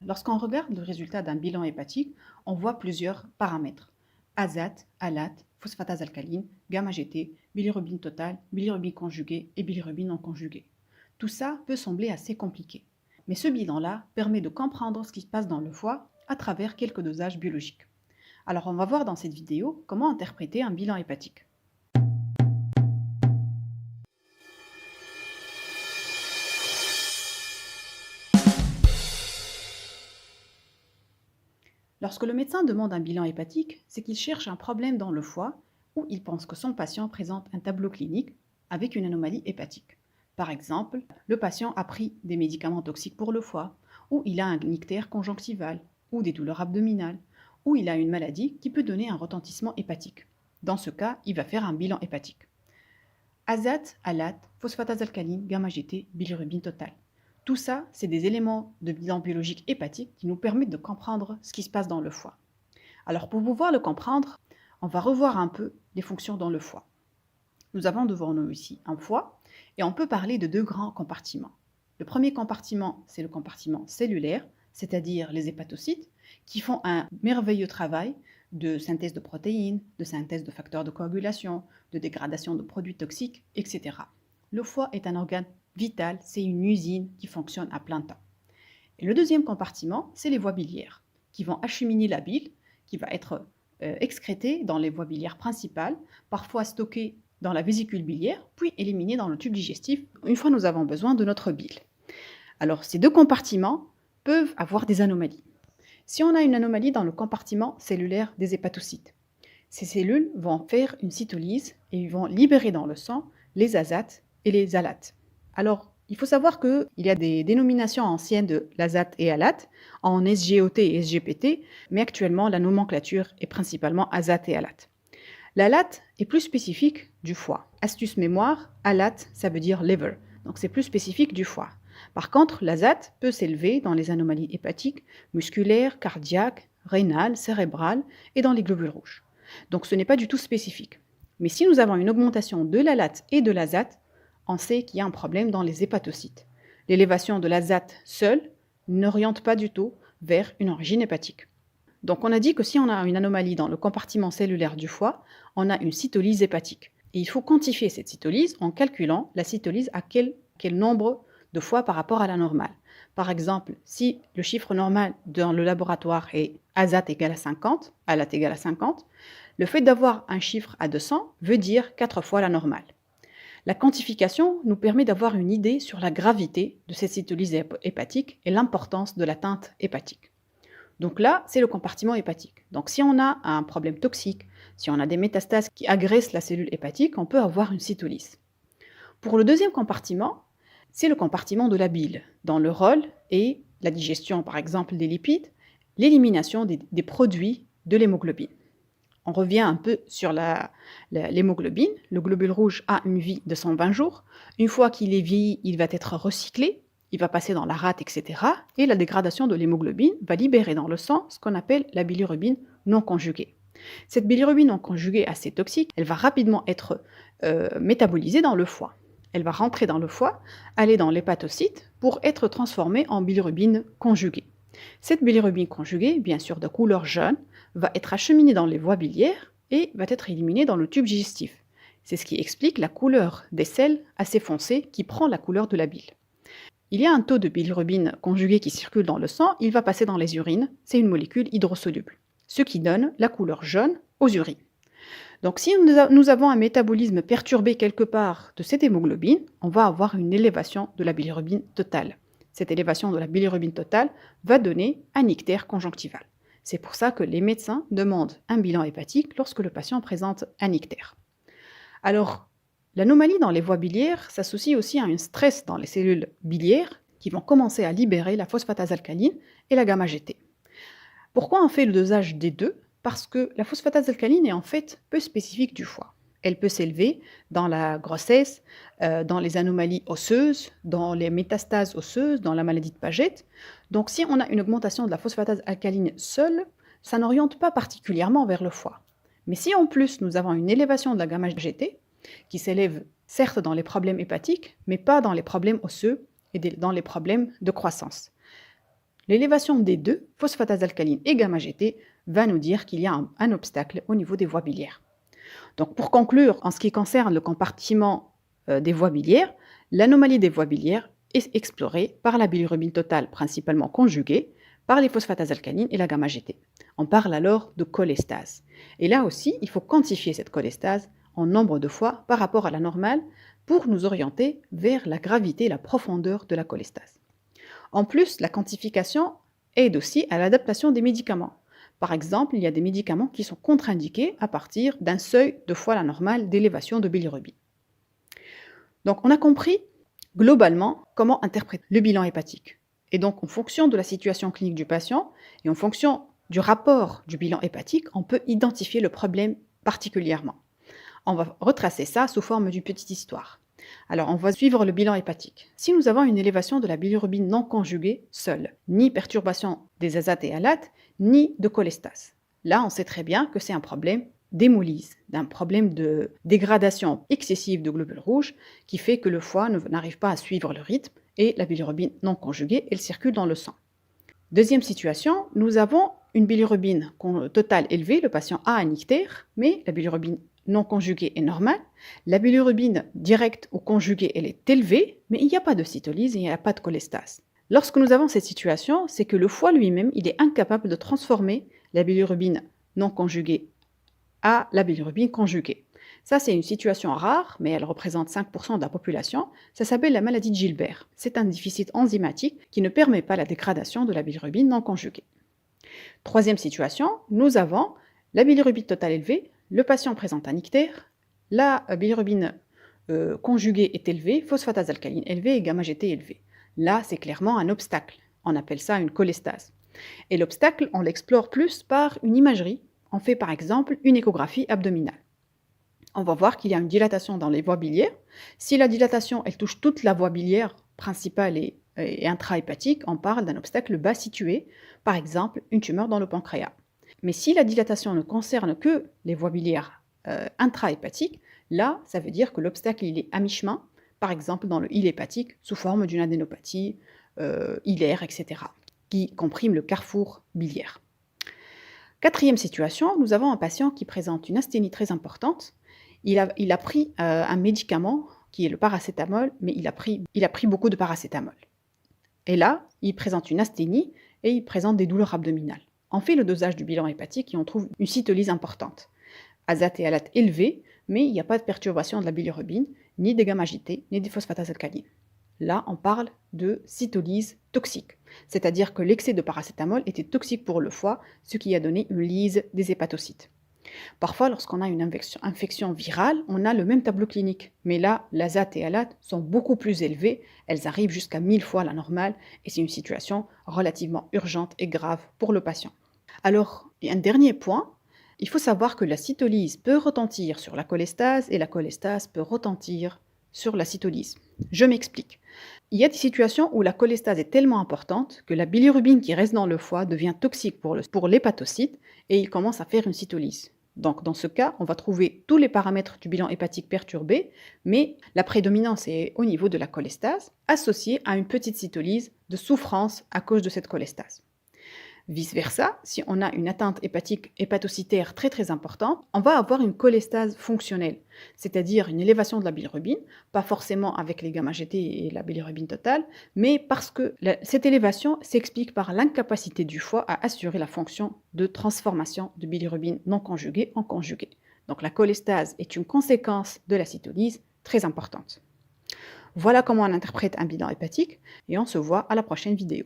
Lorsqu'on regarde le résultat d'un bilan hépatique, on voit plusieurs paramètres. Azate, alate, phosphatase alcaline, gamma-GT, bilirubine totale, bilirubine conjuguée et bilirubine non conjuguée. Tout ça peut sembler assez compliqué. Mais ce bilan-là permet de comprendre ce qui se passe dans le foie à travers quelques dosages biologiques. Alors on va voir dans cette vidéo comment interpréter un bilan hépatique. Lorsque le médecin demande un bilan hépatique, c'est qu'il cherche un problème dans le foie ou il pense que son patient présente un tableau clinique avec une anomalie hépatique. Par exemple, le patient a pris des médicaments toxiques pour le foie, ou il a un ictère conjonctival, ou des douleurs abdominales, ou il a une maladie qui peut donner un retentissement hépatique. Dans ce cas, il va faire un bilan hépatique. Azate, alate, phosphatase alcaline, gamma-GT, bilirubine totale. Tout ça, c'est des éléments de bilan biologique hépatique qui nous permettent de comprendre ce qui se passe dans le foie. Alors pour pouvoir le comprendre, on va revoir un peu les fonctions dans le foie. Nous avons devant nous ici un foie et on peut parler de deux grands compartiments. Le premier compartiment, c'est le compartiment cellulaire, c'est-à-dire les hépatocytes, qui font un merveilleux travail de synthèse de protéines, de synthèse de facteurs de coagulation, de dégradation de produits toxiques, etc. Le foie est un organe vital, c'est une usine qui fonctionne à plein temps. Et le deuxième compartiment, c'est les voies biliaires, qui vont acheminer la bile, qui va être excrétée dans les voies biliaires principales, parfois stockée dans la vésicule biliaire, puis éliminée dans le tube digestif, une fois nous avons besoin de notre bile. Alors, ces deux compartiments peuvent avoir des anomalies. Si on a une anomalie dans le compartiment cellulaire des hépatocytes, ces cellules vont faire une cytolyse et ils vont libérer dans le sang les azates et les alates. Alors, il faut savoir qu'il y a des dénominations anciennes de l'azate et alate en SGOT et SGPT, mais actuellement la nomenclature est principalement azate et alate. L'alate est plus spécifique du foie. Astuce mémoire, alate, ça veut dire liver, donc c'est plus spécifique du foie. Par contre, l'azate peut s'élever dans les anomalies hépatiques, musculaires, cardiaques, rénales, cérébrales et dans les globules rouges. Donc ce n'est pas du tout spécifique. Mais si nous avons une augmentation de l'alate et de l'azate, on sait qu'il y a un problème dans les hépatocytes. L'élévation de l'azate seule n'oriente pas du tout vers une origine hépatique. Donc on a dit que si on a une anomalie dans le compartiment cellulaire du foie, on a une cytolyse hépatique. Et il faut quantifier cette cytolyse en calculant la cytolyse à quel nombre de fois par rapport à la normale. Par exemple, si le chiffre normal dans le laboratoire est azate égale à 50, alate égale à 50, le fait d'avoir un chiffre à 200 veut dire 4 fois la normale. La quantification nous permet d'avoir une idée sur la gravité de cette cytolyse hépatique et l'importance de l'atteinte hépatique. Donc là, c'est le compartiment hépatique. Donc si on a un problème toxique, si on a des métastases qui agressent la cellule hépatique, on peut avoir une cytolyse. Pour le deuxième compartiment, c'est le compartiment de la bile, dont le rôle est la digestion, par exemple, des lipides, l'élimination des produits de l'hémoglobine. On revient un peu sur l'hémoglobine. Le globule rouge a une vie de 120 jours. Une fois qu'il est vieilli, il va être recyclé, il va passer dans la rate, etc. Et la dégradation de l'hémoglobine va libérer dans le sang ce qu'on appelle la bilirubine non conjuguée. Cette bilirubine non conjuguée assez toxique, elle va rapidement être métabolisée dans le foie. Elle va rentrer dans le foie, aller dans l'hépatocyte pour être transformée en bilirubine conjuguée. Cette bilirubine conjuguée, bien sûr de couleur jaune, va être acheminée dans les voies biliaires et va être éliminée dans le tube digestif. C'est ce qui explique la couleur des selles assez foncée qui prend la couleur de la bile. Il y a un taux de bilirubine conjuguée qui circule dans le sang, il va passer dans les urines, c'est une molécule hydrosoluble, ce qui donne la couleur jaune aux urines. Donc si nous avons un métabolisme perturbé quelque part de cette hémoglobine, on va avoir une élévation de la bilirubine totale. Cette élévation de la bilirubine totale va donner un ictère conjonctival. C'est pour ça que les médecins demandent un bilan hépatique lorsque le patient présente un ictère. Alors, l'anomalie dans les voies biliaires s'associe aussi à un stress dans les cellules biliaires qui vont commencer à libérer la phosphatase alcaline et la gamma-GT. Pourquoi on fait le dosage des deux ? Parce que la phosphatase alcaline est en fait peu spécifique du foie. Elle peut s'élever dans la grossesse, dans les anomalies osseuses, dans les métastases osseuses, dans la maladie de Paget. Donc si on a une augmentation de la phosphatase alcaline seule, ça n'oriente pas particulièrement vers le foie. Mais si en plus nous avons une élévation de la gamma-GT, qui s'élève certes dans les problèmes hépatiques, mais pas dans les problèmes osseux et dans les problèmes de croissance. L'élévation des deux, phosphatase alcaline et gamma-GT, va nous dire qu'il y a un obstacle au niveau des voies biliaires. Donc pour conclure, en ce qui concerne le compartiment des voies biliaires, l'anomalie des voies biliaires est explorée par la bilirubine totale principalement conjuguée, par les phosphatases alcalines et la gamma-GT. On parle alors de cholestase. Et là aussi, il faut quantifier cette cholestase en nombre de fois par rapport à la normale pour nous orienter vers la gravité et la profondeur de la cholestase. En plus, la quantification aide aussi à l'adaptation des médicaments. Par exemple, il y a des médicaments qui sont contre-indiqués à partir d'un seuil de fois la normale d'élévation de bilirubine. Donc on a compris globalement comment interpréter le bilan hépatique. Et donc en fonction de la situation clinique du patient et en fonction du rapport du bilan hépatique, on peut identifier le problème particulièrement. On va retracer ça sous forme d'une petite histoire. Alors on va suivre le bilan hépatique. Si nous avons une élévation de la bilirubine non conjuguée seule, ni perturbation des azates et alates, ni de cholestase. Là, on sait très bien que c'est un problème d'hémolyse, d'un problème de dégradation excessive de globules rouges qui fait que le foie n'arrive pas à suivre le rythme et la bilirubine non conjuguée, elle circule dans le sang. Deuxième situation, nous avons une bilirubine totale élevée, le patient a un ictère, mais la bilirubine non conjuguée est normale. La bilirubine directe ou conjuguée, elle est élevée, mais il n'y a pas de cytolyse et il n'y a pas de cholestase. Lorsque nous avons cette situation, c'est que le foie lui-même, il est incapable de transformer la bilirubine non conjuguée à la bilirubine conjuguée. Ça, c'est une situation rare, mais elle représente 5% de la population. Ça s'appelle la maladie de Gilbert. C'est un déficit enzymatique qui ne permet pas la dégradation de la bilirubine non conjuguée. Troisième situation, nous avons la bilirubine totale élevée, le patient présente un ictère, la bilirubine conjuguée est élevée, phosphatase alcaline élevée et gamma-GT élevée. Là, c'est clairement un obstacle. On appelle ça une cholestase. Et l'obstacle, on l'explore plus par une imagerie. On fait par exemple une échographie abdominale. On va voir qu'il y a une dilatation dans les voies biliaires. Si la dilatation, elle touche toute la voie biliaire principale et intrahépatique, on parle d'un obstacle bas situé, par exemple une tumeur dans le pancréas. Mais si la dilatation ne concerne que les voies biliaires intrahépatiques, là, ça veut dire que l'obstacle il est à mi-chemin, par exemple dans le hile hépatique, sous forme d'une adénopathie hilaire, etc., qui comprime le carrefour biliaire. Quatrième situation, nous avons un patient qui présente une asthénie très importante. Il a pris un médicament qui est le paracétamol, mais il a pris beaucoup de paracétamol. Et là, il présente une asthénie et il présente des douleurs abdominales. On fait le dosage du bilan hépatique et on trouve une cytolyse importante. Azate et alate élevés, mais il n'y a pas de perturbation de la bilirubine, ni des gamma-GT, ni des phosphatases alcalines. Là, on parle de cytolyse toxique, c'est-à-dire que l'excès de paracétamol était toxique pour le foie, ce qui a donné une lyse des hépatocytes. Parfois, lorsqu'on a une infection virale, on a le même tableau clinique, mais là, l'azate et alate sont beaucoup plus élevées, elles arrivent jusqu'à 1000 fois la normale, et c'est une situation relativement urgente et grave pour le patient. Alors, un dernier point, il faut savoir que la cytolyse peut retentir sur la cholestase, et la cholestase peut retentir sur la cytolyse. Je m'explique. Il y a des situations où la cholestase est tellement importante que la bilirubine qui reste dans le foie devient toxique pour l'hépatocyte et il commence à faire une cytolyse. Donc dans ce cas, on va trouver tous les paramètres du bilan hépatique perturbés, mais la prédominance est au niveau de la cholestase, associée à une petite cytolyse de souffrance à cause de cette cholestase. Vice-versa, si on a une atteinte hépatique hépatocytaire très très importante, on va avoir une cholestase fonctionnelle, c'est-à-dire une élévation de la bilirubine, pas forcément avec les gamma-GT et la bilirubine totale, mais parce que cette élévation s'explique par l'incapacité du foie à assurer la fonction de transformation de bilirubine non conjuguée en conjuguée. Donc la cholestase est une conséquence de la cytolyse très importante. Voilà comment on interprète un bilan hépatique et on se voit à la prochaine vidéo.